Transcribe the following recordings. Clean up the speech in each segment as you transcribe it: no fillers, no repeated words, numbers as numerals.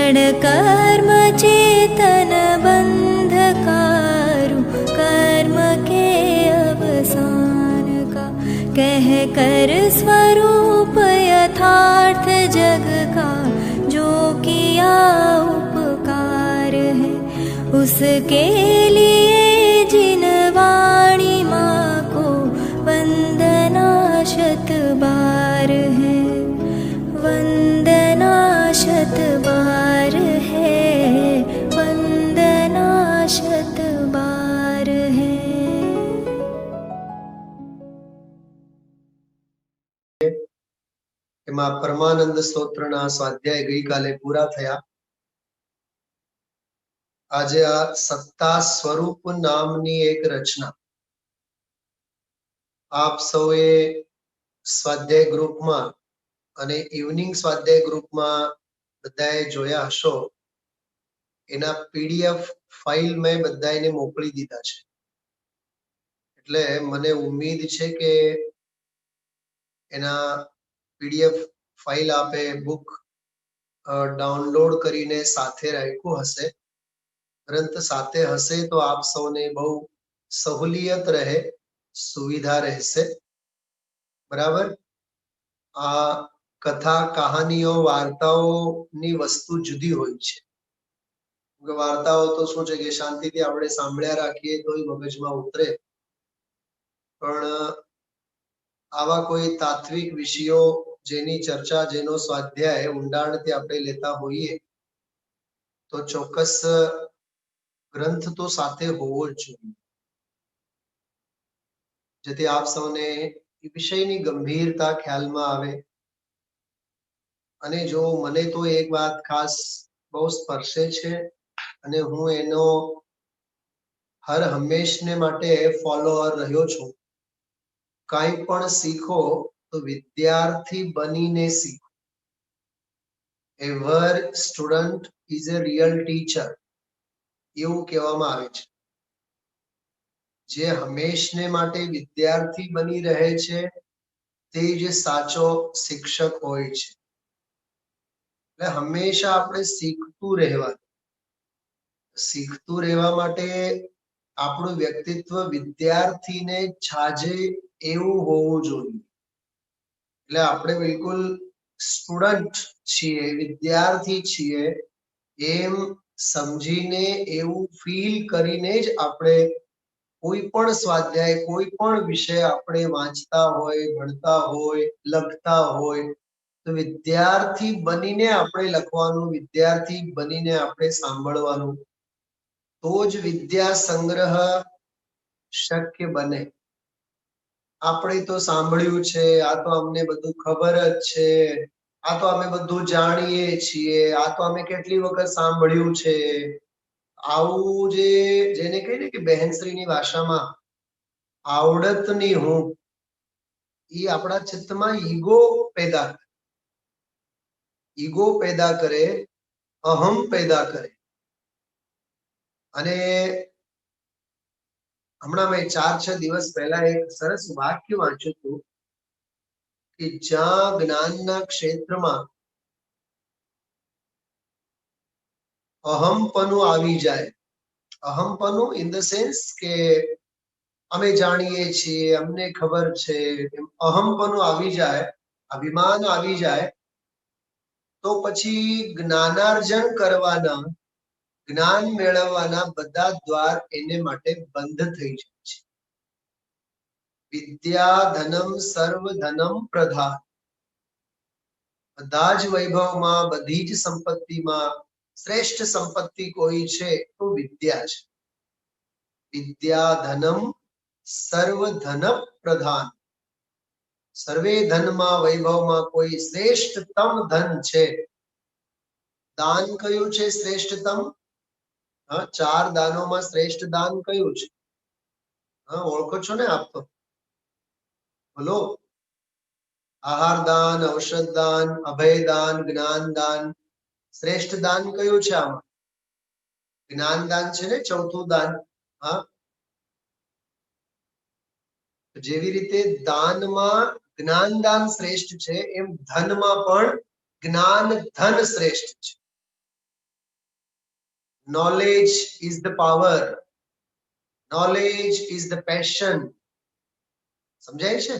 जड़ कर्म चेतन बंधकारु कर्म के अवसान का, कह कर स्वरूप यथार्थ जग का जो किया उपकार है, उसके लिए जिन वाणी माँ को वंदना शत बार है, वंदना शत बार है, वंदना शत बार है। परमानंद स्तोत्रना स्वाध्याय गई काले पूरा थया। आज आ सत्ता स्वरूप नामनी एक रचना आप सौए स्वाध्याय ग्रुप में अने इवनिंग स्वाध्याय ग्रुप में बधाए जोया हशो। एना पीडीएफ फाइल में बधाए ने मोकली दीधा छे, एटले मने उम्मीद छे के एना पीडीएफ फाइल आपे बुक डाउनलॉड करीने साथे राख्यो हशे। ग्रंथ साथे हशे तो आप सौने बहु सहूलियत रहे, सुविधा रहेशे। बराबर। आ कथा कहानीओ वार्ताओनी वस्तु जुदी होय छे। वार्ताओ तो शुं छे के शांतिथी आपणे सांभळ्या राखीए तोय मगजमां उतरे, पण आवा कोई तात्विक विषयो जेनी चर्चा जेनो स्वाध्याय ઊંડાણથી આપણે લેતા હોઈએ તો ચોક્કસ ग्रंथ तो साथे होवो ज जोईए, जेथी आप सौने ए विषयनी गंभीरता ख्यालमां आवे। अने जो मने तो एक बात खास बहु स्पर्शे छे अने हूँ एनो हर हमेशने माटे फॉलोअर रह्यो छुं। काई पण सीखो तो विद्यार्थी बनीने सीखो। Ever student is a real teacher એવું કહેવામાં આવે છે। જે હંમેશને માટે વિદ્યાર્થી બની રહે છે તે જ સાચો શિક્ષક હોય છે। એટલે હંમેશા આપણે શીખતું રહેવા માટે આપણું વ્યક્તિત્વ વિદ્યાર્થીને છાજે એવું હોવું જોઈએ। એટલે આપણે બિલકુલ સ્ટુડન્ટ છીએ, વિદ્યાર્થી છીએ એમ સમજીને એવું ફીલ કરીને જ આપણે કોઈ પણ સ્વાધ્યાય કોઈ પણ વિષય આપણે વાંચતા હોય, ભણતા હોય, લખતા હોય તો વિદ્યાર્થી બનીને આપણે લખવાનું, વિદ્યાર્થી બનીને આપણે સાંભળવાનું, તો જ વિદ્યા સંગ્રહ શક્ય બને। આપણે તો સાંભળ્યું છે, આ તો અમને બધું ખબર જ છે, આ તો અમે બધું જાણીએ છીએ, આ તો અમે કેટલી વખત સાંભળ્યું છે। આવું જે જેને કહે ને કે બહેનશ્રીની ભાષામાં આવડતની હું, એ આપણા ચિત્તમાં ઈગો पैदा करे, अहम पैदा करे। અને હમણાં મેં 4-6 દિવસ પહેલા એક સરસ વાક્ય વાંચ્યું હતું કે જ્યાં જ્ઞાનના ક્ષેત્રમાં અહમપણું આવી જાય, અહમપણું ઇન ધ સેન્સ કે અમે જાણીએ છીએ, અમને ખબર છે, અહમપણું આવી જાય, અભિમાન આવી જાય તો પછી જ્ઞાનાર્જન કરવાના, જ્ઞાન મેળવવાના બધા દ્વાર એને માટે બંધ થઈ જાય છે। વિદ્યા ધનમ સર્વ ધનમ પ્રધાન, બધા જ વૈભવમાં, બધી જ સંપત્તિમાં શ્રેષ્ઠ સંપત્તિ કોઈ છે તો વિદ્યા છે। વિદ્યા ધનમ સર્વ ધન પ્રધાન, સર્વે ધનમાં વૈભવમાં કોઈ શ્રેષ્ઠતમ ધન છે। દાન કયું છે શ્રેષ્ઠતમ? हाँ, 4 दानों में श्रेष्ठ दान कયું છે? हाँ, ओळखो छो ने आप तो? बोलो। आहार दान, औषध दान, अभय दान, ज्ञान दान। श्रेष्ठ दान कયું છે આમાં? જ્ઞાન દાન છે ને ચોથું દાન। हाँ, જેવી રીતે દાનમાં જ્ઞાન દાન શ્રેષ્ઠ છે એમ ધનમાં પણ જ્ઞાન ધન શ્રેષ્ઠ છે। Knowledge is the power, knowledge is the passion. સમજાય છે?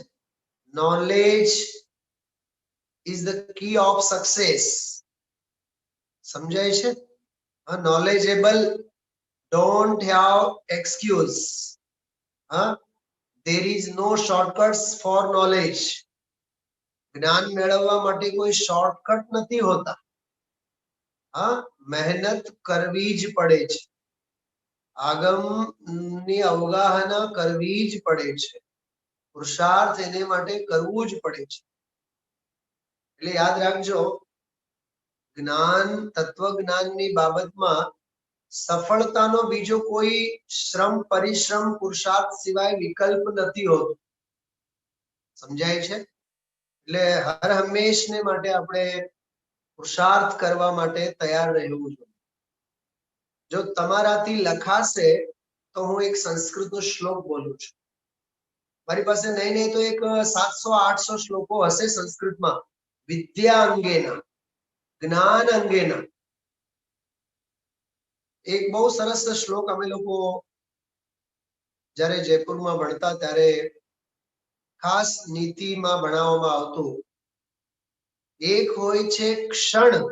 Knowledge is the key of success. સમજાય છે? knowledgeable don't have excuse. There is no shortcuts for knowledge. જ્ઞાન મેળવવા માટે કોઈ શોર્ટકટ નથી હોતા. મહેનત કરવી જ પડે છે, આગમની અવગાહના કરવી જ પડે છે, પુરુષાર્થ એને માટે કરવું જ પડે છે. એટલે યાદ રાખજો, જ્ઞાન, તત્વજ્ઞાનની બાબતમાં સફળતાનો બીજો કોઈ શ્રમ, પરિશ્રમ, પુરુષાર્થ સિવાય વિકલ્પ નથી હોતો. સમજાય છે? એટલે હર હંમેશને માટે આપણે પુરુષાર્થ કરવા માટે તૈયાર રહેવું જોઈએ. જો તમારાથી લખાશે તો હું એક સંસ્કૃતનો શ્લોક બોલું છું. મારી પાસે નહીં નહીં તો એક 700-800 શ્લોકો હશે સંસ્કૃતમાં, વિદ્યા અંગેના, જ્ઞાન અંગેના. એક બહુ સરસ શ્લોક અમે લોકો જ્યારે જયપુરમાં ભણતા ત્યારે ખાસ નીતિમાં ભણાવવામાં આવતું. એક હોય છે ક્ષણ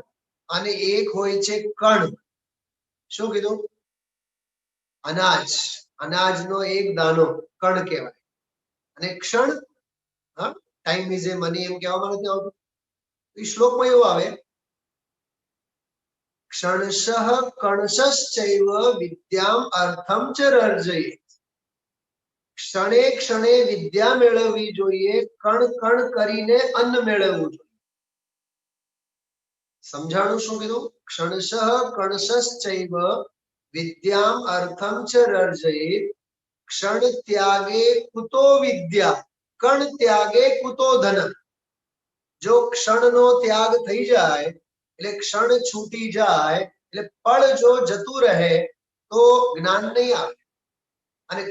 અને એક હોય છે કણ. શું કીધું? અનાજ, અનાજનો એક દાણો કણ કહેવાય. અને ક્ષણ, ટાઈમ ઇઝ એ મની, એમ કહેવામાં નથી આવતું. એ શ્લોકમાં એવું આવે, ક્ષણશઃ કણશશ્ચૈવ વિદ્યામ અર્થમ ચ રર્જયેત. ક્ષણે ક્ષણે વિદ્યા મેળવવી જોઈએ, કણ કણ કરીને અન્ન મેળવવું જોઈએ. સમજાણું શું કીધું? ક્ષણશઃ કણશશ્ચૈવ વિદ્યામ અર્થમ ચ રર્જયેત. ક્ષણ ત્યાગે કુતો વિદ્યા, કણ ત્યાગે કુતો ધન. જો ક્ષણનો ત્યાગ થઈ જાય, એટલે ક્ષણ છૂટી જાય, એટલે પળ જો જતું રહે તો જ્ઞાન નહીં આવે. અને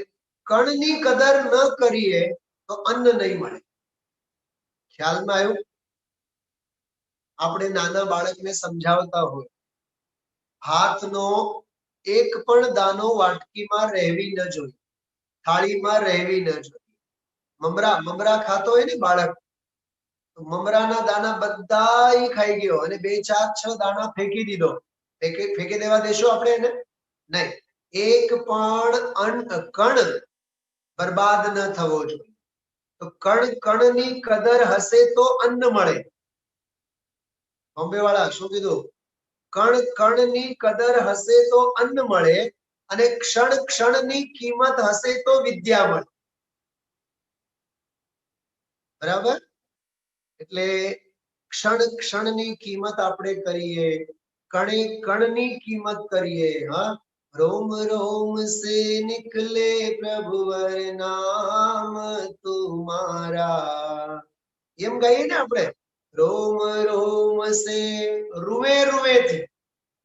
કણની કદર ન કરીએ તો અન્ન નહીં મળે. ખ્યાલમાં આવ્યું? આપણે નાના બાળકને સમજાવતા હોય, હાથનો એક પણ દાણો વાટકીમાં રહેવી ન જોઈએ, થાળીમાં રહેવી ન જોઈએ. મમરા ખાતો હોય ને બાળક, મમરાના દાણા બધા ખાઈ ગયો અને 2-4-6 દાણા ફેંકી દીધો. ફેંકી દેવા દેશો આપણે એને? નહીં. એક પણ કણ બરબાદ ન થવો જોઈએ. તો કણ કણની કદર હશે તો અન્ન મળે. બોમ્બે વાળા શું કીધું? કણ કણની કદર હશે તો અન્ન મળે, અને ક્ષણ ક્ષણની કિંમત હશે તો વિદ્યા મળે. બરાબર? એટલે ક્ષણ ક્ષણની કિંમત આપણે કરીએ, કણે કણની કિંમત કરીએ. રોમ રોમ સે નિકલે પ્રભુવર નામ તુમારા, એમ ગાઈએ ને આપણે. રોમ રોમ સે, રૂવે રૂવેથી,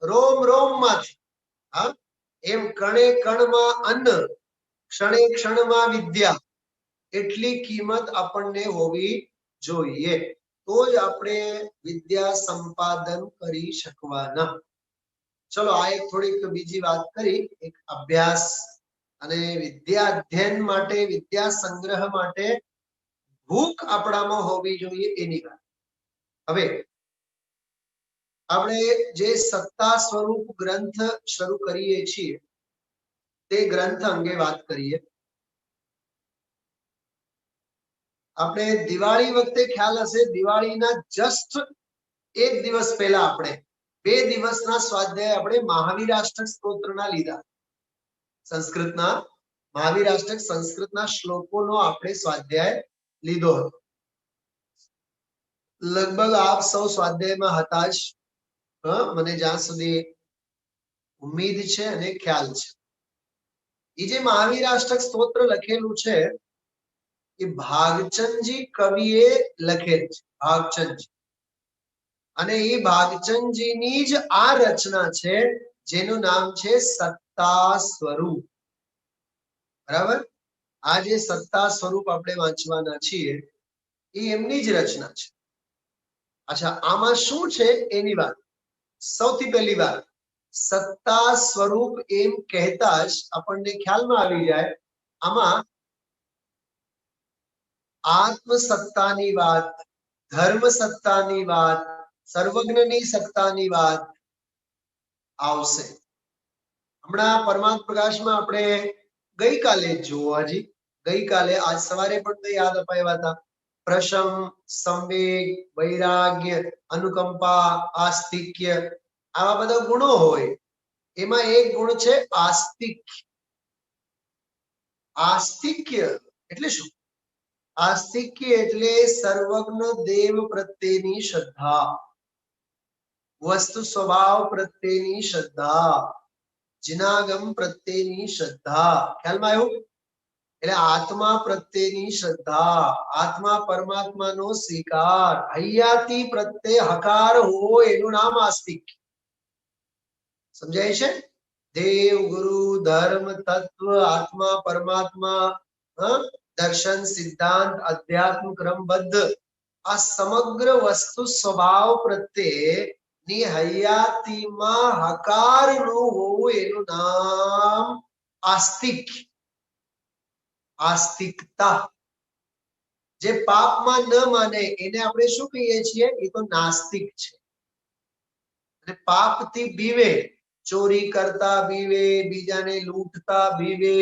રોમ રોમ માંથી. એમ કણે કણમાં અન્ન, ક્ષણે ક્ષણમાં વિદ્યા. એટલી કિંમત આપણને હોવી જોઈએ, તો જ આપણે વિદ્યા સંપાદન કરી શકવાના. ચલો, આ એક થોડીક બીજી વાત કરી, એક અભ્યાસ અને વિદ્યા અધ્યયન માટે, વિદ્યા સંગ્રહ માટે ભૂખ આપણામાં હોવી જોઈએ એની વાત. હવે આપણે જે સત્તા સ્વરૂપ ગ્રંથ શરૂ કરીએ છીએ તે ગ્રંથ અંગે વાત કરીએ. આપણે દિવાળી વખતે ખ્યાલ હશે, દિવાળીના જસ્ટ એક દિવસ પહેલા આપણે 2 દિવસના સ્વાધ્યાય આપણે મહાવીરાષ્ટક સ્તોત્રના લીધા. સંસ્કૃતના મહાવીરાષ્ટક સંસ્કૃતના શ્લોકોનો આપણે સ્વાધ્યાય લીધો હતો. લગભગ આપ સૌ સ્વાધ્યાયમાં હતા જ, મને જ્યાં સુધી ઉમ્મીદ છે અને ખ્યાલ છે. એ જે મહાવીરાષ્ટક સ્તોત્ર લખેલું છે એ ભાગચંદજી કવિએ લખેલ છે. ભાગચંદજી, અને એ ભાગચંદજીની જ આ રચના છે જેનું નામ છે સત્તા સ્વરૂપ. બરાબર? આ જે સત્તા સ્વરૂપ આપણે વાંચવાના છીએ એ એમની જ રચના છે. અચ્છા, આમાં શું છે એની વાત. સૌથી પહેલી વાત, સત્તા સ્વરૂપ એમ કહેતા જ આપણને ખ્યાલમાં આવી જાય આમાં આત્મ સત્તાની વાત, ધર્મ સત્તાની વાત, સર્વજ્ઞની સત્તાની વાત આવશે. હમણાં પરમાત્મા પ્રકાશમાં આપણે ગઈકાલે જ જુઓ, ગઈકાલે આજ સવારે પણ યાદ અપાવ્યા હતા. પ્રશમ, સંવેગ, વૈરાગ્ય, અનુકંપા, આસ્તિક્ય, આવા બધા ગુણો હોય. એમાં એક ગુણ છે આસ્તિક્ય. આસ્તિક્ય એટલે શું? આસ્તિક્ય એટલે સર્વજ્ઞ દેવ પ્રત્યેની શ્રદ્ધા, વસ્તુ સ્વભાવ પ્રત્યેની શ્રદ્ધા, જિનાગમ પ્રત્યેની શ્રદ્ધા. ખ્યાલમાં આવ્યું? એટલે આત્મા પ્રત્યેની શ્રદ્ધા, આત્મા પરમાત્માનો સ્વીકાર, હૈયાતી પ્રત્યે હકાર હોય એનું નામ આસ્તિક્ય. સમજાય છે? દેવ, ગુરુ, ધર્મ, તત્વ, આત્મા, પરમાત્મા, દર્શન, સિદ્ધાંત, અધ્યાત્મ, ક્રમબદ્ધ, આ સમગ્ર વસ્તુ સ્વભાવ પ્રત્યે ની હૈયાતીમાં હકારનું હોવું એનું નામ આસ્તિક્ય, આસ્તિકતા. જે પાપમાં ન માને એને આપણે શું કહીએ છીએ? એ તો નાસ્તિક છે. અને પાપથી બીવે, ચોરી કરતા બીવે, બીજાને લૂંટતા બીવે,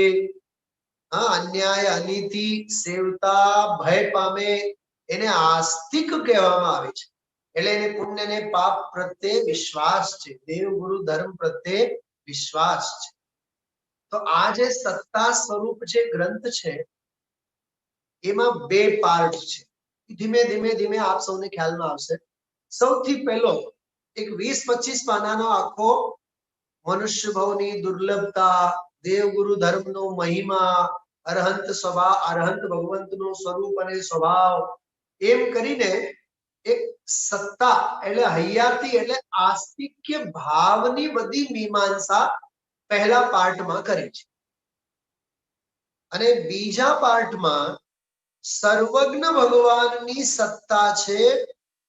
અન્યાય અનીતિ સેવતા ભય પામે, એને આસ્તિક કહેવામાં આવે છે. એટલે એને પુણ્ય ને પાપ પ્રત્યે વિશ્વાસ છે, દેવ, ગુરુ, ધર્મ પ્રત્યે વિશ્વાસ છે. તો આ જે સત્તા સ્વરૂપ જે ગ્રંથ છે એમાં બે પાર્ટ છે. ધીમે ધીમે ધીમે આપ સૌને ખ્યાલમાં આવશે. સૌથી પહેલો એક 20-25 પાનાનો આખો મનુષ્ય ભાવની દુર્લભતા, દેવ, ગુરુ, ધર્મનો મહિમા, અરહંત સ્વભાવ, અરહંત ભગવંતનો સ્વરૂપ અને સ્વભાવ, એમ કરીને એક સત્તા એટલે હૈયાતી એટલે આસ્તિક્ય ભાવની બધી મીમાંસા પહેલા પાર્ટમાં કરી છે. અને બીજા પાર્ટમાં સર્વજ્ઞ ભગવાનની સત્તા છે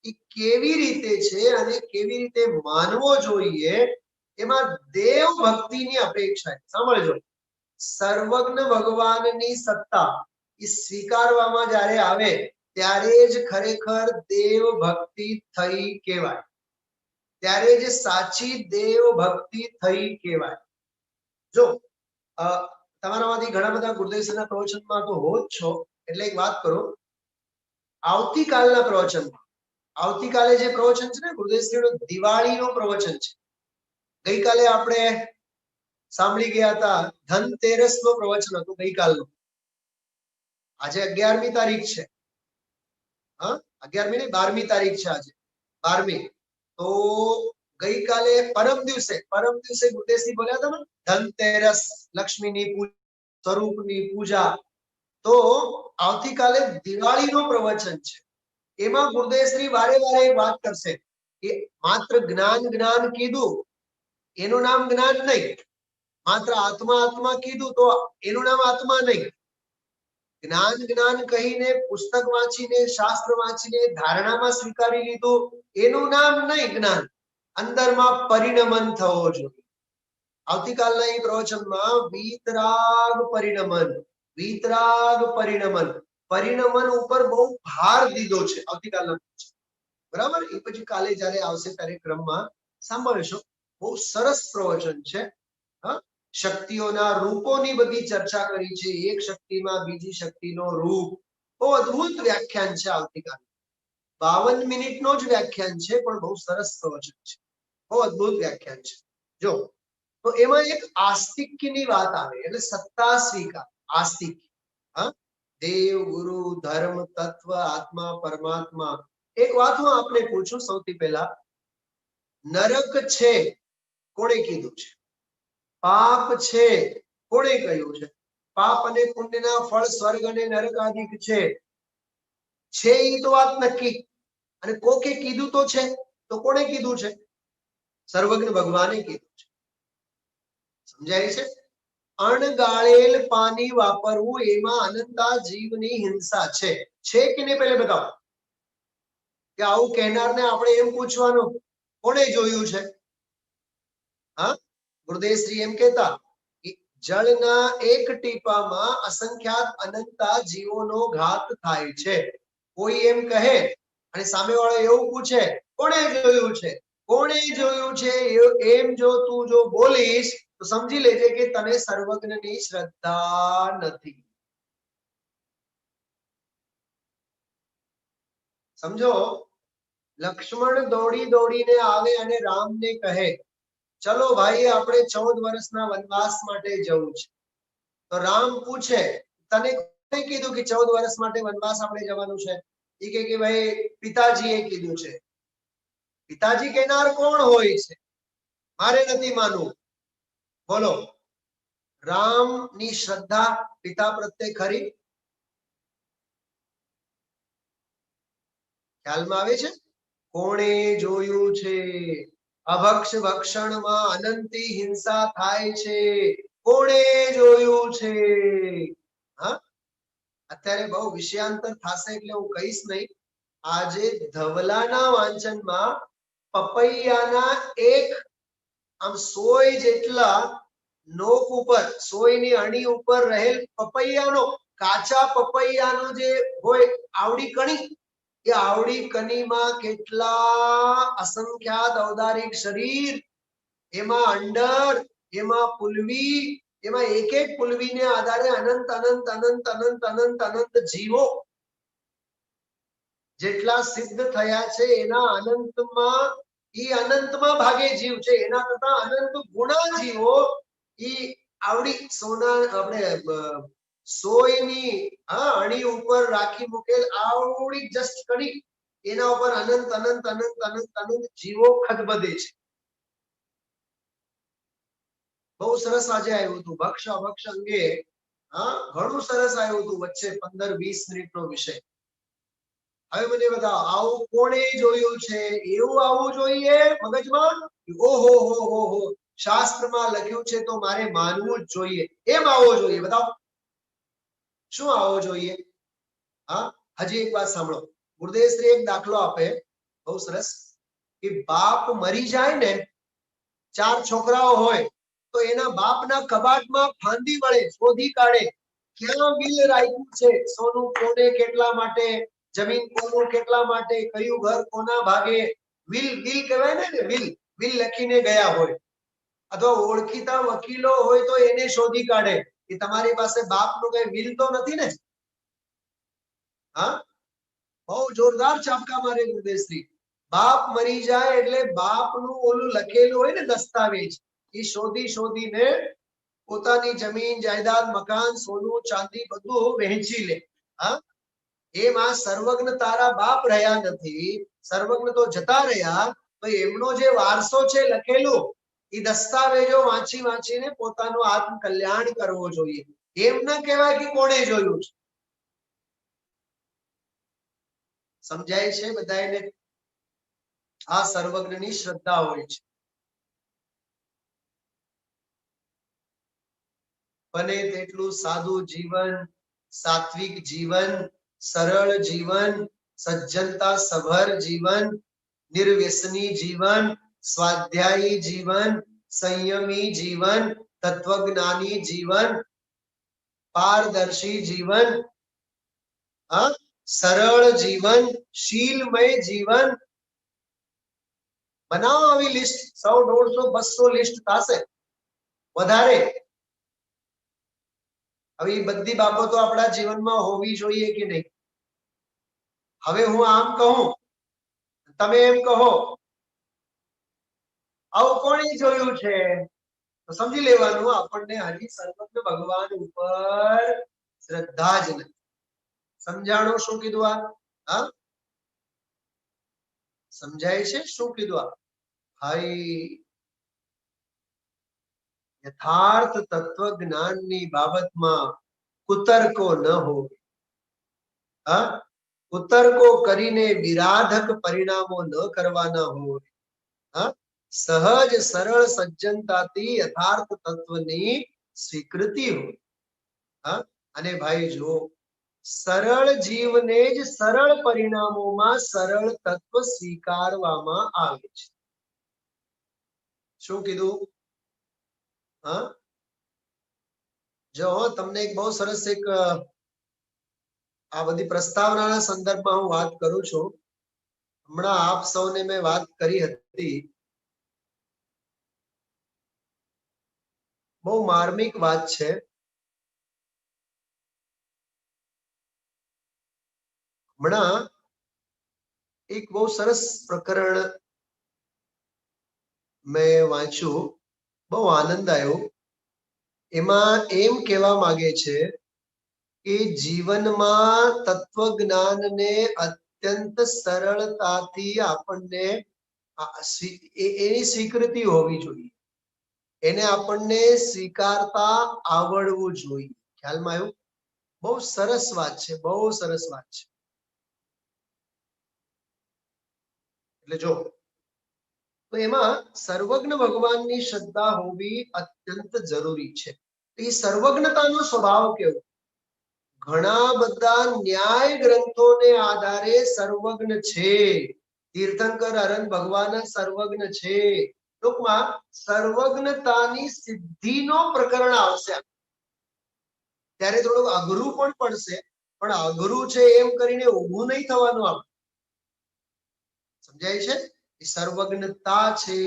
એ કેવી રીતે છે અને કેવી રીતે માનવો જોઈએ એમાં દેવ ભક્તિની અપેક્ષા. સાંભળજો, સર્વજ્ઞ ભગવાનની સત્તા એ સ્વીકારવામાં જ્યારે આવે ત્યારે જ ખરેખર દેવ ભક્તિ થઈ કહેવાય, ત્યારે જ સાચી દેવ ભક્તિ થઈ કહેવાય. જો તમારામાંથી ઘણા બધા ગુરુદેવના પ્રવચનમાં તો હો જ છો, એટલે એક વાત કરો. આવતીકાલના પ્રવચનમાં, આવતીકાલે જે પ્રવચન છે ને ગુરુદેવશ્રીનું દિવાળીનું પ્રવચન છે. ગઈકાલે આપણે સાંભળી ગયા હતા ધનતેરસ નું પ્રવચન હતું ગઈકાલનું. આજે 11મી તારીખ છે. 11મી નહીં, 12મી તારીખ છે આજે, 12મી. તો ગઈકાલે પરમ દિવસે ગુરુદેવશ્રી બોલ્યા હતા ને ધનતેરસ, લક્ષ્મીની પૂજા, સ્વરૂપની પૂજા. તો આવતીકાલે દિવાળીનું પ્રવચન છે. એમાં ગુરુદેવશ્રી વારે વારે એક વાત કરશે કે માત્ર જ્ઞાન જ્ઞાન કીધું એનું નામ જ્ઞાન નહીં, માત્ર આત્મા આત્મા કીધું તો એનું નામ આત્મા નહીં. જ્ઞાન જ્ઞાન કહીને પુસ્તક વાંચીને, શાસ્ત્ર વાંચીને ધારણામાં સ્વીકારી લીધું એનું નામ નહીં જ્ઞાન. અંદરમાં પરિણમન થવો જોઈએ. આવતીકાલના એ પ્રવચનમાં વીતરાગ પરિણમન, વીતરાગ પરિણમન, પરિણમન ઉપર બહુ ભાર દીધો છે આવતીકાલના પ્રવચન. બરાબર? એ પછી કાલે જયારે આવશે ત્યારે ક્રમમાં સાંભળશો. બહુ સરસ પ્રવચન છે. શક્તિઓના રૂપોની બધી ચર્ચા કરી છે. એક શક્તિમાં બીજી શક્તિનો રૂપ. બહુ અદ્ભુત વ્યાખ્યાન છે આવતીકાલે. 52 મિનિટનો જ વ્યાખ્યાન છે પણ બહુ સરસ પ્રવચન છે. બહુ અદ્ભુત વ્યાખ્યાન છે. જો તો એમાં એક આસ્તિક્યની વાત આવે એટલે સત્તા સ્વીકાર, આસ્તિક્ય. દેવ, ગુરુ, ધર્મ, તત્વ, આત્મા, પરમાત્મા. એક વાત હું આપને પૂછું સૌથી પહેલા, નરક છે કોણે કીધું છે? પાપ છે કોણે કહ્યું છે? પાપ અને પુણ્યના ફળ સ્વર્ગ અને નરક આદિક છે એ તો વાત નક્કી. અને કોકે કીધું તો છે, તો કોણે કીધું છે? સર્વજ્ઞ ભગવાને કીધું છે. સમજાય છે? અણગાળેલ પાણી વાપરવું એમાં અનંતા જીવની હિંસા છે કે નહીં? પહેલે બતાવો કે આવું કહેનારને આપણે એમ પૂછવાનું કોણે જોયું છે? હા, ગુરુદેવશ્રી એમ કહેતા કે જળના એક ટીપામાં અસંખ્યાત અનંતા જીવોનો ઘાત થાય છે. કોઈ એમ કહે અને સામેવાળો એવું પૂછે કોણે જોયું છે, કોણે જોયું છે, એમ જો તું જો બોલીશ તો સમજી લેજે કે તને સર્વજ્ઞની શ્રદ્ધા નથી. સમજો, લક્ષ્મણ દોડી દોડીને આવે અને રામને કહે ચલો ભાઈ આપણે 14 વર્ષના વનવાસ માટે જવું છે. તો રામ પૂછે તને કોણે કીધું કે 14 વર્ષ માટે વનવાસ આપણે જવાનું છે? એ કહે કે ભાઈ પિતાજીએ કીધું છે. પિતાજી કહેનાર કોણ હોય છે? મારે નથી માનવું. બોલો, રામની શ્રદ્ધા પિતા પ્રત્યે ખરી? ખ્યાલમાં આવે છે? કોણે જોયું છે? અભક્ષ ભક્ષણમાં અનંતી હિંસા થાય છે. કોણે જોયું છે? હા, અત્યારે બહુ વિષયાંતર થશે એટલે હું કહીશ નહીં. આજે ધવલાના વાંચનમાં પપૈયાના એક આમ 100 જેટલા નોક ઉપર, 100 ની અણી ઉપર રહેલ પપૈયાનો, કાચા પપૈયાનો જે હોય આવડી કણી, એ આવડી કણીમાં કેટલા અસંખ્યાત અવદારિક શરીર, એમાં અંડર, એમાં પુલવી, એમાં એક એક પુલવીને આધારે અનંત અનંત અનંત અનંત અનંત અનંત જીવો જેટલા સિદ્ધ થયા છે એના અનંતમાં, ઈ અનંતમાં ભાગે જીવ છે. એના કરતા અનંત ગુણા જીવો ઈ આવડી સોના આપણે 100 ની અણી ઉપર રાખી મૂકેલ આવડી જસ્ટ કણી, એના ઉપર અનંત અનંત અનંત અનંત અનંત જીવો ખદબદે છે. બહુ સરસ આજે આવ્યું હતું ભક્ષ અભક્ષ અંગે. ઘણું સરસ આવ્યું હતું વચ્ચે 15-20 મિનિટનો વિષય. હવે મને બતાવો, આવું કોણે જોયું છે? એવું આવવું જોઈએ મગજમાં, ઓહો હો હો હો શાસ્ત્રમાં લખ્યું છે તો મારે માનવું જ જોઈએ, એમ આવવો જોઈએ. બતાવો શું આવવો જોઈએ? હજી એક વાત સાંભળો. ગુરુદેવશ્રી એક દાખલો આપે બહુ સરસ કે બાપ મરી જાય ને, 4 છોકરાઓ હોય તો એના બાપના કબાટમાં ફાંદી વળે શોધી કાઢે ક્યાં બિલ રાખ્યું છે, સોનું કોને કેટલા માટે, જમીન કોનું કેટલા માટે, કયું ઘર કોના ભાગે, વિલ વિલ કહેવાય ને, વિલ વિલ લખીને ગયા હોય. અથવા ઓળખીતા વકીલો હોય તો એને શોધી કાઢે કે તમારી પાસે બાપનું કઈ વિલ તો નથી ને. બહુ જોરદાર ચાપકા મારે ગુરુદેવશ્રી. બાપ મરી જાય એટલે બાપનું ઓલું લખેલું હોય ને દસ્તાવેજ, એ શોધી શોધીને પોતાની જમીન જાયદાદ મકાન સોનું ચાંદી બધું વહેંચી લે. એમ આ સર્વજ્ઞ તારા બાપ રહ્યા નથી, સર્વજ્ઞ તો જતા રહ્યા, તો એમનો જે વારસો છે લખેલું, એ દસ્તાવેજો વાંચી વાંચીને પોતાનું આત્મ કલ્યાણ કરવો જોઈએ. એમ ન કહેવાય કે કોણે જોયું છે. સમજાય છે બધાને? આ સર્વજ્ઞની શ્રદ્ધા હોય છે. બને તેટલું સાદું જીવન, સાત્વિક જીવન, સરળ જીવન, સજ્જનતા સભર જીવન, નિર્વ્યસની જીવન, સ્વાધ્યાયી જીવન, સંયમી જીવન, તત્વજ્ઞાની જીવન, પારદર્શી જીવન, સરળ જીવન, શીલમય જીવન. બનાવો આવી લિસ્ટ, 100, 150, 200 લિસ્ટ થશે વધારે. હવે એ બધી બાબતો આપણા જીવનમાં હોવી જોઈએ કે નહીં? હવે હું આમ કહું, તમે એમ કહો આવું કોણે જોયું છે, તો સમજી લેવાનું આપણને હજી સર્વજ્ઞ ભગવાન ઉપર શ્રદ્ધા જ નથી. સમજાણો શું કીધું આ? સમજાય છે શું કીધું આ? ભાઈ યથાર્થ તત્વ જ્ઞાનની બાબતમાં કુતર્કો ન હોય, કુતર્કો કરીને વિરાધક પરિણામો ન કરવાના હોય, સહજ સરળ સજ્જનતાથી યથાર્થ તત્વની સ્વીકૃતિ હોય. અને ભાઈ જો સરળ જીવને જ સરળ પરિણામોમાં સરળ તત્વ સ્વીકારવામાં આવે છે. શું કીધું? હા, જો તમને એક બહુ સરસ એક આ બધી પ્રસ્તાવનાના સંદર્ભમાં હું વાત કરું છું. હમણાં આપ સૌને મેં વાત કરી હતી, બહુ માર્મિક વાત છે. હમણાં એક બહુ સરસ પ્રકરણ મેં વાંચ્યું, બહુ આનંદ આવ્યો. એમાં એમ કહેવા માંગે છે કે જીવનમાં તત્વજ્ઞાનને અત્યંત સરળતાથી આપણને એની સ્વીકૃતિ હોવી જોઈએ, એને આપણને સ્વીકારતા આવડવું જોઈએ. ખ્યાલમાં આવ્યું? બહુ સરસ વાત છે, બહુ સરસ વાત છે. એટલે જો તો એમાં સર્વજ્ઞ ભગવાનની શ્રદ્ધા હોવી અત્યંત જરૂરી છે. એ સર્વજ્ઞતાનો સ્વભાવ કેવો? ઘણા બધા ન્યાય ગ્રંથોને આધારે સર્વજ્ઞ છે. તીર્થંકર અરન ભગવાન સર્વજ્ઞ છે. ટૂંકમાં સર્વજ્ઞતાની સિદ્ધિનો પ્રકરણ આવશે ત્યારે થોડું અઘરું પણ પડશે, પણ અઘરું છે એમ કરીને ઊભું નહીં થવાનું. આપણે સમજાય છે? સર્વજ્ઞતા છે,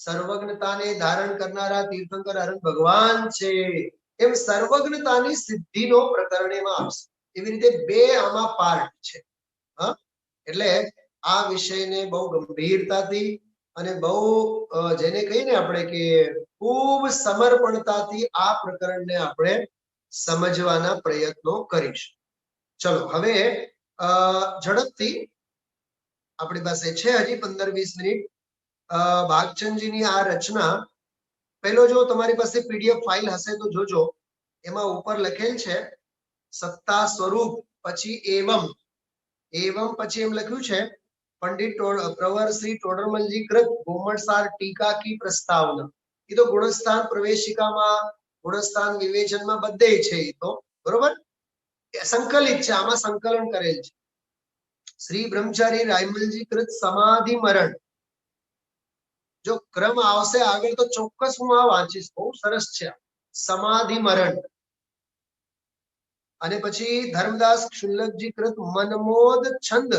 સર્વજ્ઞતાને ધારણ કરનારા તીર્થંકર અરન ભગવાન છે. એમ સર્વજ્ઞતાની સિદ્ધિનો પ્રકરણ એમાં આવશે. એવી રીતે બે આમાં પાર્ટ છે. હા, એટલે આ વિષયને બહુ ગંભીરતાથી અને બહુ જેને કહીને આપણે કે ખૂબ સમર્પણતાથી આ પ્રકરણને આપણે સમજવાના પ્રયત્નો કરીશું. ચલો હવે ઝડપથી આપણી પાસે છે હજી 15-20 મિનિટ. ભાગચંદજીની આ રચના, પહેલો જો તમારી પાસે પીડીએફ ફાઇલ હશે તો જોજો, એમાં ઉપર લખેલ છે સત્તા સ્વરૂપ, પછી એવમ પછી એમ લખ્યું છે પંડિત પ્રવર શ્રી ટોડરમલજી કૃત ગોમટસાર ટીકા કી પ્રસ્તાવના. એ તો ગુણસ્થાન પ્રવેશિકામાં, ગુણસ્થાન વિવેચનમાં બધે છે. એ તો બરોબર સંકલિત છે, આમાં સંકલન કરેલ છે. શ્રી બ્રહ્મચારી રાયમલજી કૃત સમાધિ મરણ. જો ક્રમ આવશે આગળ તો ચોક્કસ હું આ વાંચીશ, બહુ સરસ છે સમાધિ મરણ. અને પછી धर्मदास क्षुल्लक जी कृत मनमोद छंद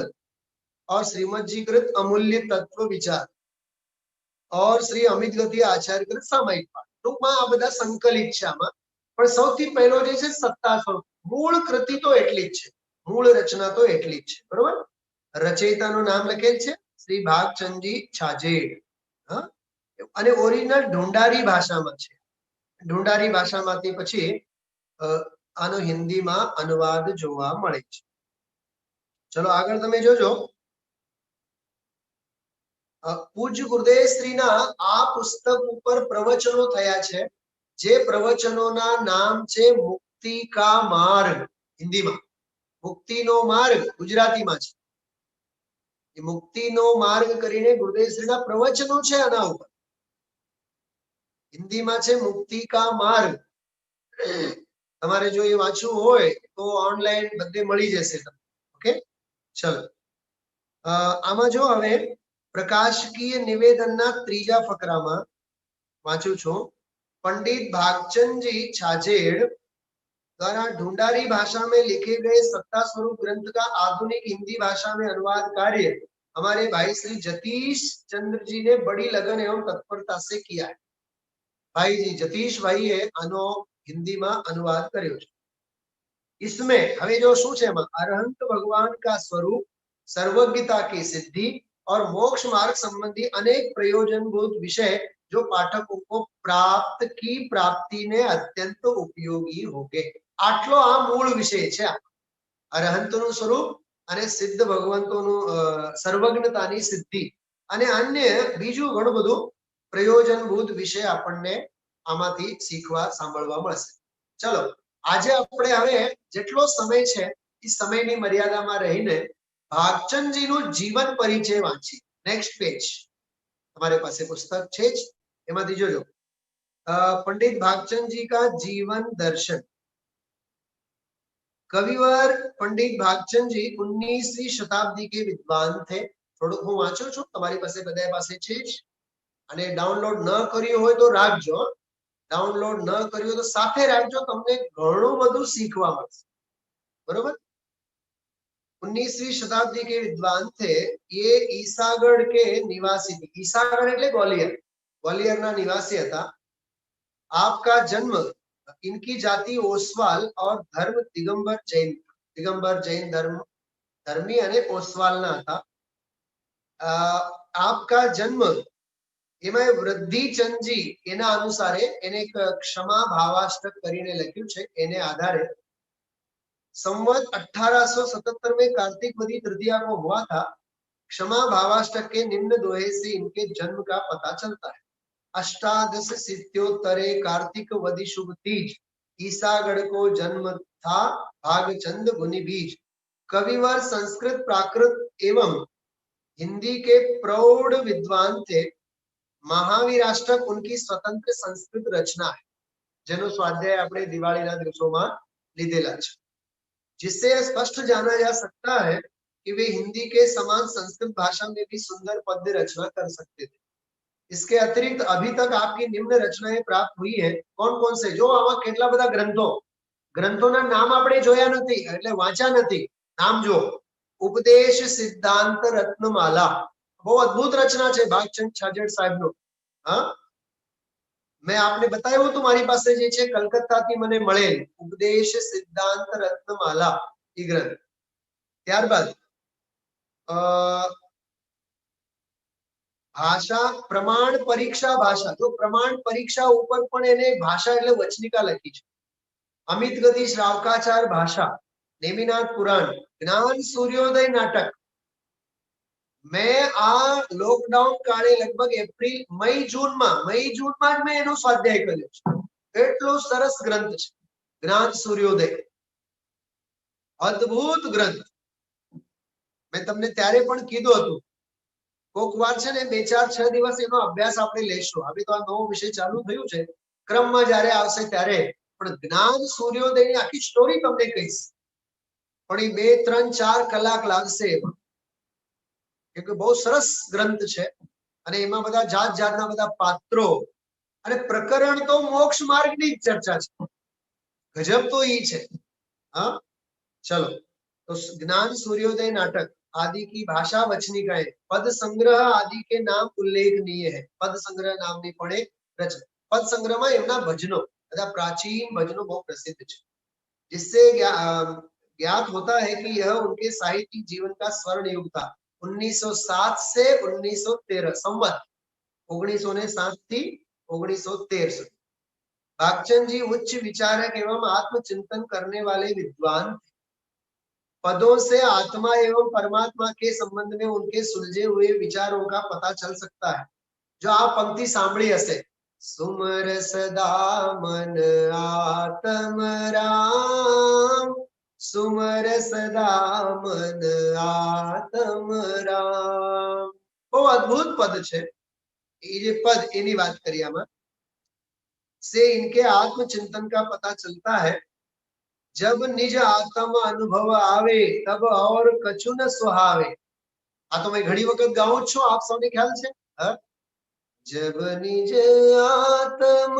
और श्रीमद जी कृत अमूल्य तत्व विचार और श्री अमित गति आचार्य कृत सामायिक पाठ. ટૂંકમાં આ બધા સંકલિત છે આમાં. પણ સૌથી પહેલો જે છે સત્તા સ્વરૂપ, મૂળ કૃતિ તો એટલી જ છે, મૂળ રચના તો એટલી જ છે. બરોબર, રચયિતાનું નામ લખેલ છે શ્રી ભાગચંદજી છાજેડ. હા, અને ઓરિજિનલ ઢુંડારી ભાષામાં છે. ઢુંડારી ભાષામાંથી પછી આનો હિન્દીમાં અનુવાદ જોવા મળે છે. ચલો આગળ તમે જોજો. પૂજ્ય ગુરુદેવ શ્રીના આ પુસ્તક ઉપર પ્રવચનો થયા છે, જે પ્રવચનોના નામ છે મુક્તિ કા માર્ગ. હિન્દીમાં મુક્તિનો માર્ગ, ગુજરાતીમાં છે એ મુક્તિનો માર્ગ કરીને ગુરુદેવ શ્રીના પ્રવચનો છે. આના ઉપર હિન્દીમાં છે મુક્તિ કા માર્ગ. તમારે જો એ વાંચવું હોય તો ઓનલાઈન બધે મળી જશે તમને. ઓકે, ચલો આમાં જો હવે પ્રકાશકીય નિવેદનના ત્રીજા ફકરામાં વાંચું છું. पंडित भागचंद जी छाजेड़ द्वारा ढूंढारी भाषा में लिखे गए सत्ता स्वरूप ग्रंथ का आधुनिक हिंदी भाषा में अनुवाद कार्य हमारे भाई श्री जतीश चंद्र जी ने बड़ी लगन एवं तत्परता से किया है. भाई जी जतीश भाई है आनो हिंदी में अनुवाद કર્યો છે. इसमें हमें जो શું છે એમાં अरहंत भगवान का स्वरूप, सर्वज्ञता की सिद्धि और मोक्ष मार्ग संबंधी अनेक प्रयोजनभूत विषय जो पाठकों को प्राप्त की प्राप्ति ने अत्यंत उपयोगी होंगे. આટલો આ મૂળ વિષય છે. અરહંતનું સ્વરૂપ અને સિદ્ધ ભગવંતોનું સર્વજ્ઞતાની સિદ્ધિ અને અન્ય બીજું ઘણું બધું પ્રયોજનભૂત વિષય આપણને આમાંથી શીખવા સાંભળવા મળશે. ચલો આજે આપણે હવે જેટલો સમય છે એ સમયની મર્યાદામાં રહીને ભાગચંદજીનું જીવન પરિચય વાંચી. નેક્સ્ટ પેજ हमारे पास पुस्तक है, एमांथी जोजो पंडित भागचंद जी का जीवन दर्शन. कविवर पंडित भागचंद जी 19वीं शताब्दी के विद्वान थे. थोड़ું હું વાંચું છું, તમારી પાસે બધાય પાસે છે જ, અને ડાઉનલોડ ન કર્યો હોય તો રાખજો. ડાઉનલોડ ન કર્યું તો સાથે રાખજો, તમને ઘણું બધું શીખવા મળશે. बरोबर. 19वीं शताब्दी के विद्वान थे ये, ईसागढ़ के निवासी थे. ईसागढ़ એટલે ग्वालियर, ग्वालियरना निवासी હતા. आपका जन्म, इनकी जाति ओसवाल और धर्म दिगंबर जैन, दिगंबर जैन धर्मी અને ઓસવાલના હતા. आपका जन्म એમાં વૃદ્ધિચંદજી એના અનુસારે એને એક ક્ષમા ભાવાષ્ટક કરીને લખ્યું છે, એને આધારે संवत 1877 में कार्तिक वदी तृतीया को हुआ था. क्षमा भावाष्टक के निम्न दोहे से इनके जन्म का पता चलता है. अष्टादश सित्योत्तरे कार्तिक वदी शुभ तीज ईसागढ़ को जन्म था भागचंद गुनी बीज. कविवर संस्कृत प्राकृत एवं हिंदी के प्रौढ़ विद्वान थे. महावीराष्टक उनकी स्वतंत्र संस्कृत रचना है, જેનો સ્વાધ્યાય આપણે દિવાળીના દિવસોમાં લીધેલા છે. जिससे स्पष्ट जाना जा सकता है कि वे हिंदी के समान संस्कृत भाषा में भी सुंदर पद्य रचना कर सकते थे. इसके अतिरिक्त अभी तक आपकी निम्न रचनाएं प्राप्त हुई है. कौन कौन से? जो आवा કેટલા બધા ગ્રંથોના નામ આપણે જોયા નથી એટલે વાંચ્યા નથી. નામ જો, ઉપદેશ સિદ્ધાંત રત્નમાલા, બહુ અદ્ભુત રચના છે ભાગચંદ છાજડ સાહેબનો. હા, मैं आपने बताया तुम्हारी पास जे छे कलकत्ता थी मने મળેલ उपदेश सिद्धांत रत्नमाला ई ग्रंथ. ત્યારબાદ भाषा प्रमाण परीक्षा भाषा, जो प्रमाण परीक्षा ऊपर पण એને भाषा એટલે વચનિકા લખી છે. अमित गति श्रावकाचार भाषा, नेमिनाथ पुराण, ज्ञान सूर्योदय नाटक. मैं आ लॉकडाउन काळे लगभग एप्रिल मई जून में मैं एनो स्वाध्याय कर्यो छे. એટલો સરસ ગ્રંથ છે જ્ઞાન સૂર્યોદય, અદ્ભુત ગ્રંથ. મેં તમને ત્યારે પણ કીધું હતું કોક વાર છે ને 2-4-6 દિવસ એનો અભ્યાસ આપણે લેશું. હવે તો આ નવો વિષય ચાલુ થયું છે, ક્રમમાં જ્યારે આવશે ત્યારે. પણ જ્ઞાન સૂર્યોદયની આખી સ્ટોરી તમને કહીશ, પણ એ 2-3-4 કલાક લાગશે, કે બહુ સરસ ગ્રંથ છે. અને એમાં બધા જાત જાતના બધા પાત્રો અને પ્રકરણ તો મોક્ષ માર્ગની ચર્ચા છે. ગજબ તો ઈ છે. હા, ચલો તો ज्ञान सूर्योदय नाटक आदि की भाषा वचनिकाएं, पद संग्रह आदि के नाम उल्लेखनीय है. पद संग्रह नामनी पण एक रचना. पद संग्रह में एमना भजनो, બધા प्राचीन भजनो बहुत प्रसिद्ध है, जिससे ज्ञात होता है कि यह उनके साहित्यिक जीवन का स्वर्ण युग था. 1907 से 1913 संवत 1907 थी 1913 સુધી. भागचंद जी उच्च विचारक एवं आत्मचिंतन करने वाले विद्वान थे. पदों से आत्मा एवं परमात्मा के संबंध में उनके सुलझे हुए विचारों का पता चल सकता है. जो आप पंक्ति सांभળી हશે, सुमर सदा मन आत्म राम, सुमर सदा मन आत्म राम. બહુ અદ્ભુત પદ છે. એ જે પદ એની વાત કરી આમાં, से इनके आत्मचिंतन का पता चलता है. जब निज आत्म अनुभव आवे तब और कछु न सुहावे. आ तो मैं घणी वखत गाऊं છું, આપ સૌને ખ્યાલ છે. जब निज आत्म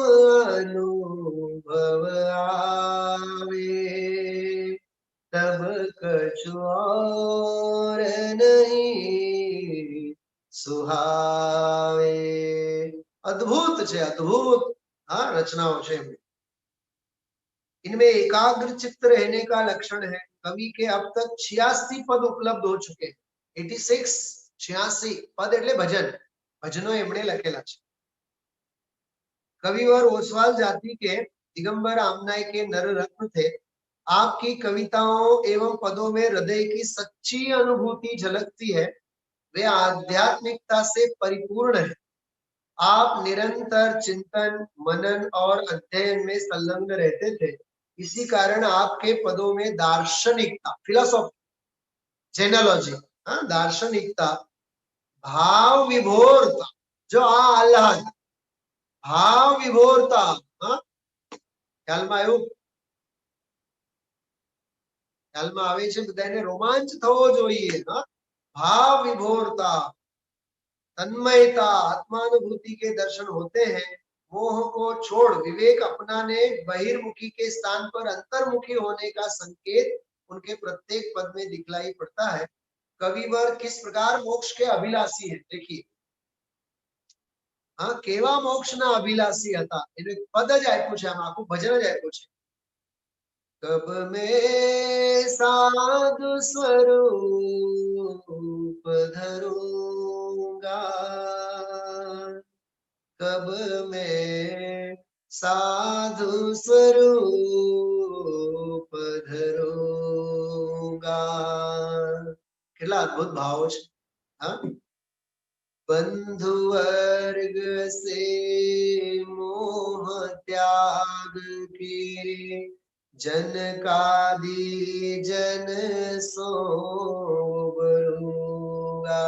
अनुभव आवे तब कछु और नहीं सुहावे. अद्भुत છે, अद्भुत रचनाओं છે. इनमें एकाग्र चित्त रहने का लक्षण है. कवि के अब तक 86 पद उपलब्ध हो चुके. 86 पद એટલે ભજન, भजनों एमणे लखेला छे. कविवर ओसवाल जाति के दिगंबर आमनाय के नर रत्न थे. आपकी कविताओं एवं पदों में हृदय की सच्ची अनुभूति झलकती है. वे आध्यात्मिकता से परिपूर्ण है. आप निरंतर चिंतन, मनन और अध्ययन में संलग्न रहते थे. इसी कारण आपके पदों में दार्शनिकता, फिलोसॉफी, जेनोलॉजी, दार्शनिकता, भाव विभोरता, जो आह्लाद, भाव विभोरता, ख्यालમાં આવ્યું? ખ્યાલમાં આવે છે બધાને? રોમાંચ થવો જોઈએ. भाव विभोरता, तन्मयता, आत्मानुभूति के दर्शन होते हैं. मोह को छोड़ विवेक अपनाने बहिर्मुखी के स्थान पर अंतर्मुखी होने का संकेत उनके प्रत्येक पद में दिखलाई पड़ता है। कविवर किस प्रकार मोक्ष के अभिलाषी है, देखिए हाँ केवा मोक्ष ना अभिलाषी हता एनु एक पद ज आप्युं छे, आम आखुं भजन ज आप्युं छे। कब में साधु स्वरूप धरूंगा, कब में साधु स्वरूप धरूंगा। કેટલા અદ્ભુત ભાવો છે। હા बंधु वर्ग से मोह त्याग के जन कादि जन सो बरूंगा,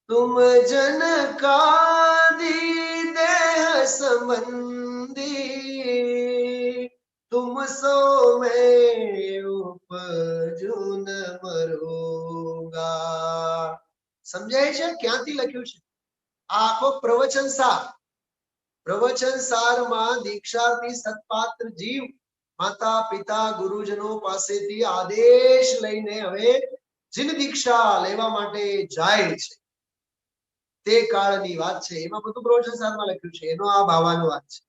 तुम जन कादि देह संबंधी, तुम सो मैं उपजू न मरूंगा। समझाय छे क्यांथी लख्युं छे? आखो प्रवचन सार में दीक्षार्थी सत्पात्र जीव माता पिता गुरुजनों पासेथी आदेश लईने हवे जिन दीक्षा लेवा माटे जाय छे ते काळनी वात छे। एमां बधुं प्रवचन सार में लख्युं छे, एनो आ भावानो वात छे।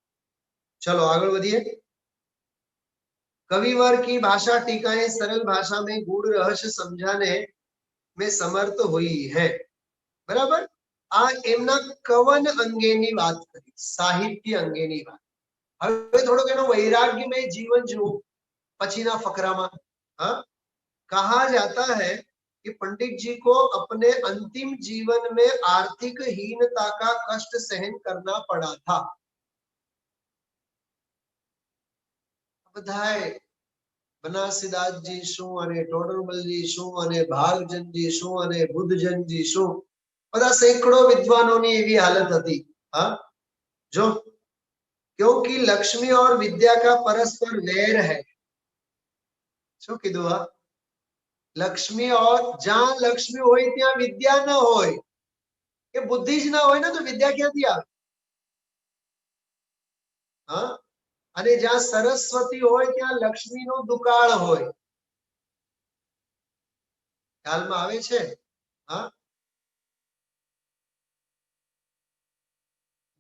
चलो आगळ वधीए। कविवर की भाषा टीकाएं सरल भाषा में गूढ़ रहस्य समझाने में समर्थ हुई है। बराबर आ एमना कवन अंगेनी बात करी, साहित्य अंगेनी बात। हवे थोड़ो एनो वैराग्यमय जीवन जीवो पछीना फकरामां। हाँ कहा जाता है कि पंडित जी को अपने अंतिम जीवन में आर्थिक हीनता का कष्ट सहन करना पड़ा था। बधाए बनासीदासजी शू अने टोडरमलजी शू अने भागजनजी शू अने बुद्धजनजी शू बधा सैकड़ों विद्वानों एवी हालत थी। हाँ जो क्योंकि लक्ष्मी और विद्या का परस्पर वैर है। शू कीधुं? हा लक्ष्मी और जहां लक्ष्मी होय त्यां विद्या न होय, के बुद्धि ज न होय ने तो विद्या क्यांथी आवे? हाँ अने ज्यां सरस्वती होय त्यां लक्ष्मी नो दुकाळ होय। ख्याल में आवे छे? हाँ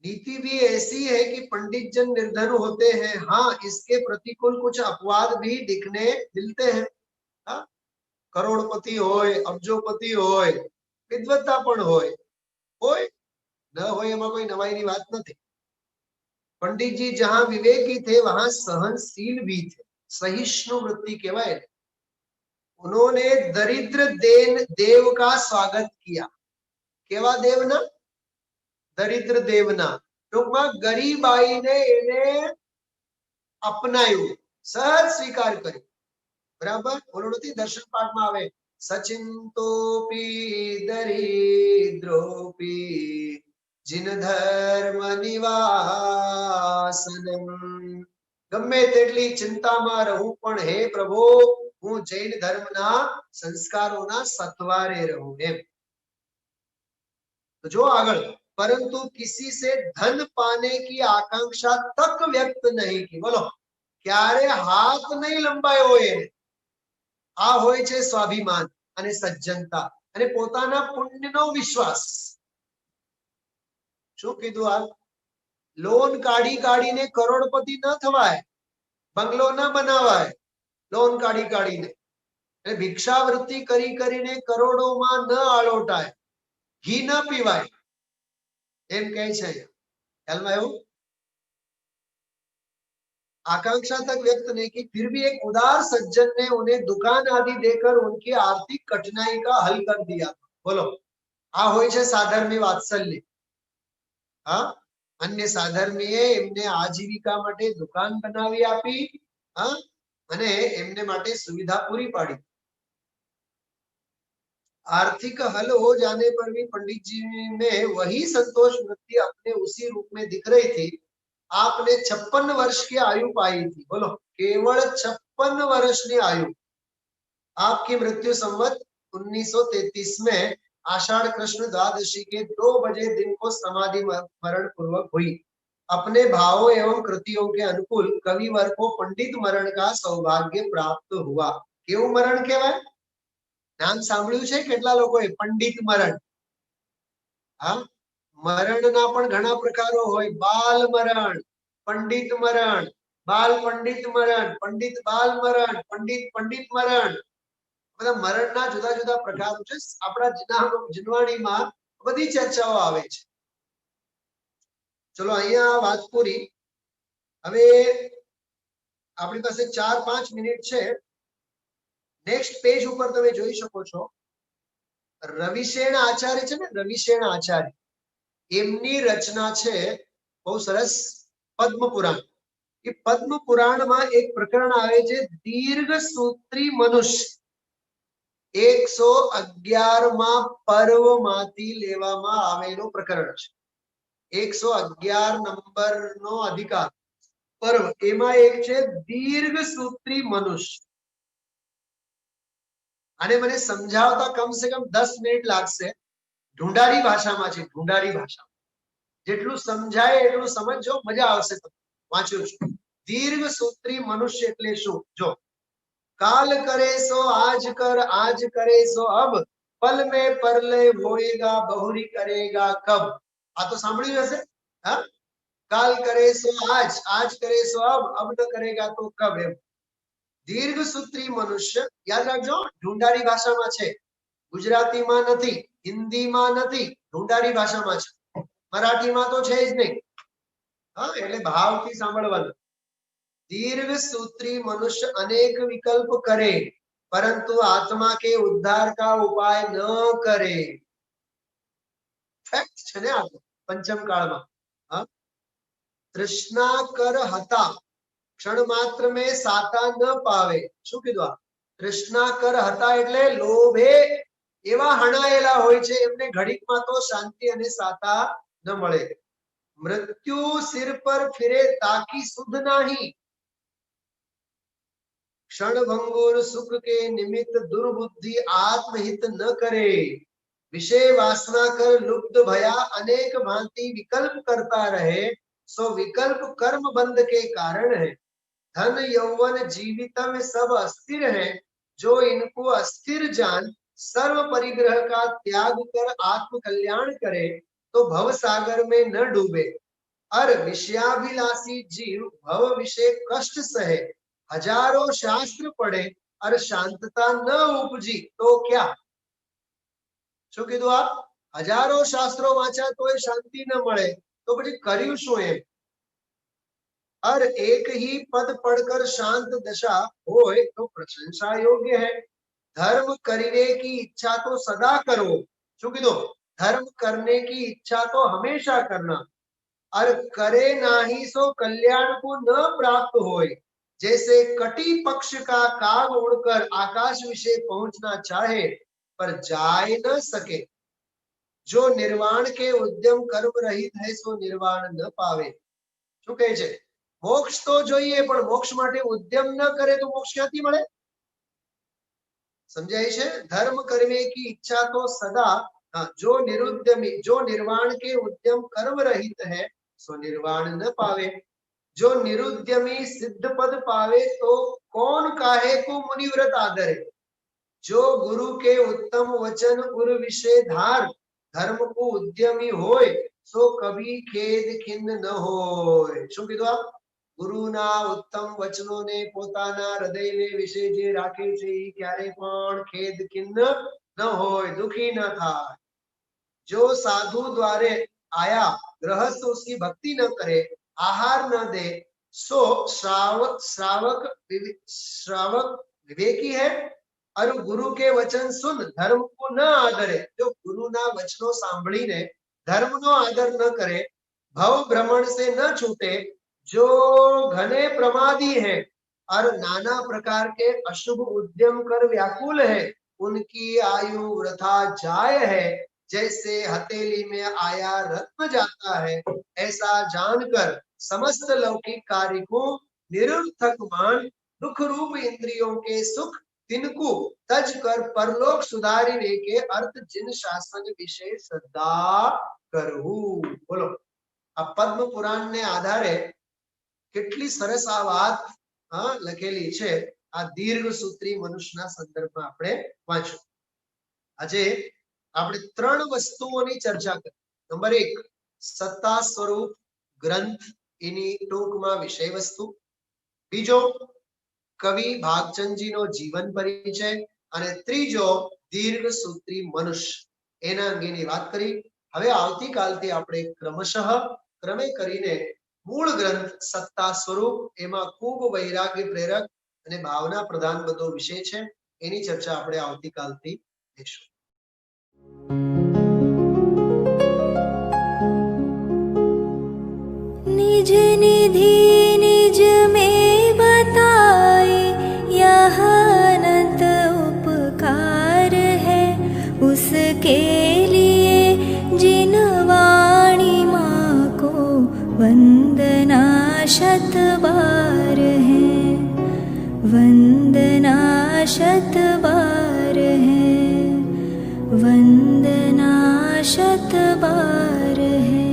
नीति भी ऐसी है कि पंडित जन निर्धन होते हैं। हाँ इसके प्रतिकूल कुछ अपवाद भी दिखने मिलते हैं। हाँ करोड़पति होय अब्जोपति होय विद्वत्ता पण होय न होय एमां कोई नवाईनी वात नथी। पंडित जी जहां विवेकी थे वहां सहनशील भी थे, सहिष्णु वृत्ति कहवाय। उन्होंने दरिद्र देव का स्वागत किया। केवा देवना? दरिद्र देवना। टूंकमां गरीबाईने एने अपनाव्युं, सहज स्वीकार कर्यो। बराबर बोलो नथी? दर्शन पाठ में आवे सचिंतोपि दरिद्रोपि जिन धर्म निवासनम। गमे तेटली चिंतामां रहूं पण हे प्रभु हूँ जैन धर्मना संस्कारोना सत्वारे रहूं एम। तो जो आगळ परंतु किसी से धन पाने की आकांक्षा तक व्यक्त नहीं की। बोलो क्यारे हाथ नहीं लंबायो एने। आ होय छे स्वाभिमान अने सज्जनता अने पोताना पुण्यनो विश्वास। शुं कीधुं? आ लोन काढी काढीने करोड़पति न थवाय, बंगलो न बनावाय। लोन काढी काढीने એટલે भिक्षावृत्ति करी करीने करोड़ोमां न आलोटाय, घी न पीवाय एम कहे छे। ख्यालमां आव्युं? आकांक्षा तक व्यक्त नहीं की, फिर भी एक उदार सज्जन ने उन्हें दुकान आदि देकर उनकी आर्थिक कठिनाई का हल कर दिया। बोलो आ होय छे साधर्मी वात्सल्य। हाँ अन्य साधर्मीए एमने आजीविका माटे दुकान बनावी आपी। हाँ अने एमने माटे सुविधा पूरी पाड़ी। आर्थिक हल हो जाने पर भी पंडित जी में वही संतोष वृत्ति अपने उसी रूप में दिख रही थी। आपने 56 वर्ष की आयु पाई थी। बोलो केवल 56 वर्ष की आयु। आपकी मृत्यु संवत 1933 में आषाढ़ कृष्ण द्वादशी के 2 बजे दिन को समाधि मरण पूर्वक हुई। अपने भावों एवं कृतियों के अनुकूल कविवर को पंडित मरण का सौभाग्य प्राप्त हुआ। केवुं मरण कहेवाय? नाम सांभळ्युं छे કેટલા લોકોએ? पंडित मरण। हाँ, मरणना पण घणा प्रकारो होय। बाल मरण, पंडित मरण, बाल पंडित मरण, पंडित बाल मरण, पंडित पंडित मरण। બધા મરણના જુદા જુદા પ્રકારો છે। આપણા જીનવાણીમાં બધી ચર્ચાઓ આવે છે। ચલો અહીંયા વાત પૂરી। હવે આપણી પાસે 4-5 મિનિટ છે। નેક્સ્ટ પેજ ઉપર તમે જોઈ શકો છો રવિશેણ આચાર્ય છે ને, રવિશેણ આચાર્ય, એમની રચના છે બહુ સરસ પદ્મ પુરાણ। એ પદ્મ પુરાણમાં એક પ્રકરણ આવે છે દીર્ઘ સૂત્રી મનુષ્ય। 111 पर्वमांथी लेवामां आवेलो प्रकरण छे। 111 नंबरनो अधिकार पर्व एमां एक छे दीर्घ सूत्री मनुष्य। आने मने समझावता कम से कम 10 मिनिट लागशे। ढूंढारी भाषामां छे, ढूंढारी भाषा। जेटલું समझाय એટલું समझજો, मजा आवशे। वांच्यो छो। दीर्घ सूत्री मनुष्य એટલે શું? जो काल करे सो आज कर, आज करे सो अब, पल में परलय होएगा, बहुरी करेगा कब। आ तो सांभळ्युं हशे। हाँ, काल करे सो आज, आज करे सो अब न करेगा तो कब। एम दीर्घ सूत्री मनुष्य याद राखजो। ढूंढारी भाषामां छे, गुजरातीमां नथी, हिंदीमां नथी, ढूंढारी भाषामां छे। मराठीमां तो छे ज नहीं। हाँ, एटले भावथी सांभळवानुं। दीर्घ सूत्री मनुष्य अनेक विकल्प करे परंतु आत्मा के उद्धार का उपाय न करे। फैक्ट छे ने आ पंचम काल में। हाँ, तृष्णा कर हता क्षण मात्र में साता न पावे। शुं कीधुं आ? तृष्णा कर हता एटले लोभे एवा हणायेला होय छे, एमने घડીકમાં तो शांति अने साता न मळे। मृत्यु सिर पर फिरे ताकी सुध नाही, क्षण भंगुर सुख के निमित्त दुर्बुद्धि आत्महित न करे। विषय वासना कर लुप्त भया अनेक भांति विकल्प करता रहे, सो विकल्प कर्म बंध के कारण है। धन यौवन जीवितम सब अस्थिर है, जो इनको अस्थिर जान सर्व परिग्रह का त्याग कर आत्म कल्याण करे तो भव सागर में न डूबे। और विषयाभिलाषी जीव भव विषय कष्ट सहे, हजारों शास्त्र पढ़े और शांतता न उपजी तो क्या। शू कीधुं आ? हजारों शास्त्रों वांचा तो शांति न मळे तो पछी कर्युं शुं एम। और एक ही पद पढ़कर शांत दशा होय तो प्रशंसा योग्य है। धर्म करने की इच्छा तो सदा करो। शू कीधुं? धर्म करने की इच्छा तो हमेशा करना। और करे नाही सो कल्याण को न प्राप्त होय। जैसे कटी पक्ष का काग उड़कर आकाश विषय पहुंचना चाहे पर जाए न सके। जो निर्वाण के उद्यम कर्म रहित है सो निर्वाण न पावे। શું કહે છે? મોક્ષ તો જોઈએ પણ મોક્ષ માટે ઉદ્યમ ન કરે તો મોક્ષ ક્યાંથી મળે? समझाई છે? धर्म करने की इच्छा तो सदा, जो निरुद्यमी, जो निर्वाण के उद्यम कर्म रहित है सो निर्वाण न पावे। जो निरुद्यमी सिद्ध पद पावे तो कौन काहे को मुनिव्रत आदरे। जो गुरु के उत्तम वचन उर विषय धार, धर्म को उद्यमी होय सो कभी खेद खिन्न न होय। શું કીધું આ? ગુરુના ઉત્તમ વચનોને પોતાના હૃદયને વિશે જે રાખે છે એ ક્યારે પણ ખેદ ખિન્ન ન હોય, દુખી ન થાય। जो साधु द्वारे आया गृहस्थ उसकी भक्ति न करे, आहार न दे, सो श्रावक विवेकी है। और गुरु के वचन सुन धर्म को न आदरे। जो गुरु ना वचनों सांभळीने धर्म नो आदर न करे, भव भ्रमण से न छूटे। जो घने प्रमादी है और नाना प्रकार के अशुभ उद्यम कर व्याकुल है, उनकी आयु वृथा जाय है। जैसे हथेली में आया रत्न जाता है, ऐसा जानकर समस्त लौकिक कार्य को निरर्थक मान दुख रूप इंद्रियों के सुख तिनको तज कर परलोक सुधारीने के अर्थ जिन शासन विषय श्रद्धा करहु। बोलो, आ पद्म पुराण ने आधारे કેટલી સરસ આ વાત લખેલી છે। આ દીર્ઘસૂત્રી મનુષ્યના સંદર્ભમાં આપણે વાંચો। આજે આપણે ત્રણ વસ્તુઓની ચર્ચા કરી। નંબર 1, સત્તા સ્વરૂપ ગ્રંથ એની ટૂંકમાં વિષય વસ્તુ। બીજો, કવિ ભાગચંદજીનો જીવન પરિચય। અને ત્રીજો, દીર્ઘસૂત્રી મનુષ્ય એના અંગેની વાત કરી। હવે આવતીકાલથી આપણે ક્રમે કરીને મૂળ ગ્રંથ સત્તા સ્વરૂપ, એમાં ખૂબ વૈરાગ્ય પ્રેરક અને ભાવના પ્રધાન બધો વિષય છે, એની ચર્ચા આપણે આવતીકાલથી લઈશું। निज निधि निज में बताए, यह अनंत उपकार है उसके लिए जिन वाणी माँ को वंदना शत बार है, वंदना शत बार है, वंदना शत बार है।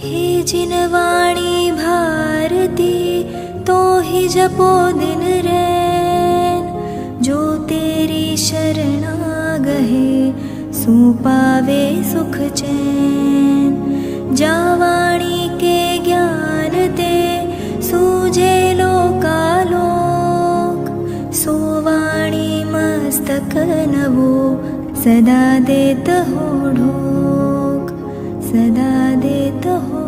हे जिन वाणी भारती तो ही जपो दिन रैन, जो तेरी शरणा गहे सो पावे सुख चैन। जा वाणी के ज्ञान ते सूझे लोकालोक, सो वाणी मस्तक नवो सदा देत हो ढोक, सदा देत हो